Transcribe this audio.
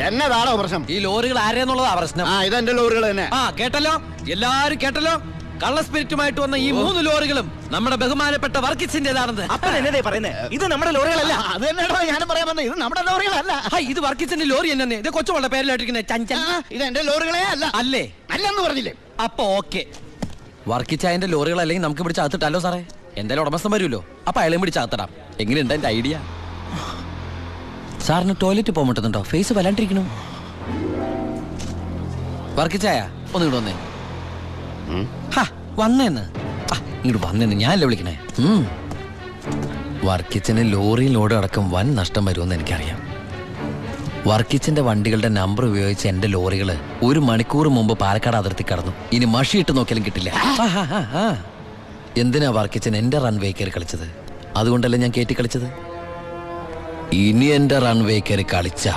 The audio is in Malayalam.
എന്നതാണോ പ്രശ്നം? ഈ ലോറികൾ ആരെന്നുള്ളതാ പ്രശ്നം. ഇതെന്റെ ലോറികൾ തന്നെ. കേട്ടല്ലോ, എല്ലാരും കേട്ടല്ലോ. കള്ള സ്പിരിറ്റുമായിട്ട് വന്ന ഈ 3 ലോറികളും നമ്മുടെ ബഹുമാനപ്പെട്ട വർക്കിച്ചിന്റേതാണെന്ന്. അപ്പൊ എന്നതേ പറയുന്നേ? ഇത് നമ്മുടെ ലോറികളല്ല. അത് തന്നെയാണോ ഞാനും പറയാൻ വന്നത്. ഇത് നമ്മുടെ ലോറികളല്ല. ഇത് വർക്കിച്ചിന്റെ ലോറി തന്നെ. ഇത് കൊച്ചുമോളുടെ പേരിലായിട്ടിരിക്കുന്നത് ചഞ്ചൽ. ഇത് എന്റെ ലോറികളെ അല്ല. അല്ലേ? അല്ലെന്ന് പറഞ്ഞില്ലേ? അപ്പൊ ഓക്കെ, വർക്കിച്ചായന്റെ ലോറികൾ അല്ലെങ്കിൽ നമുക്ക് പിടിച്ച് അകത്തിട്ടല്ലോ സാറേ. എന്തായാലും ഉടമസ്ഥൻ വരുമല്ലോ, അപ്പൊ അയാളെയും പിടിച്ച് അകത്തിടാം. എങ്ങനെയുണ്ട് എന്റെ ഐഡിയ? സാറിന് ടോയ്ലറ്റ് പോകാൻ പറ്റുന്നുണ്ടോ? ഫേസ് വല്ലാണ്ടിരിക്കണു. വർക്കിച്ചായ ഒന്ന് ഇങ്ങോട്ട് വന്നേ. വന്നേന്ന് ഇങ്ങോട്ട് വന്നേന്ന് ഞാനല്ലേ വിളിക്കണേ. വർക്കിച്ചന് ലോറിയിൽ ലോഡ് അടക്കം വൻ നഷ്ടം വരുമെന്ന് എനിക്കറിയാം. വർക്കിച്ചിന്റെ വണ്ടികളുടെ നമ്പർ ഉപയോഗിച്ച് എന്റെ ലോറികള് 1 മണിക്കൂർ മുമ്പ് പാലക്കാട് അതിർത്തി കടന്നു. ഇനി മഷിയിട്ട് നോക്കിയാലും കിട്ടില്ല. എന്തിനാ വർക്കിച്ചൻ എന്റെ റൺവേ കയറി കളിച്ചത്? അതുകൊണ്ടല്ലേ ഞാൻ കയറ്റി കളിച്ചത്. ഇനി എന്റെ റൺവേ കയറി കളിച്ച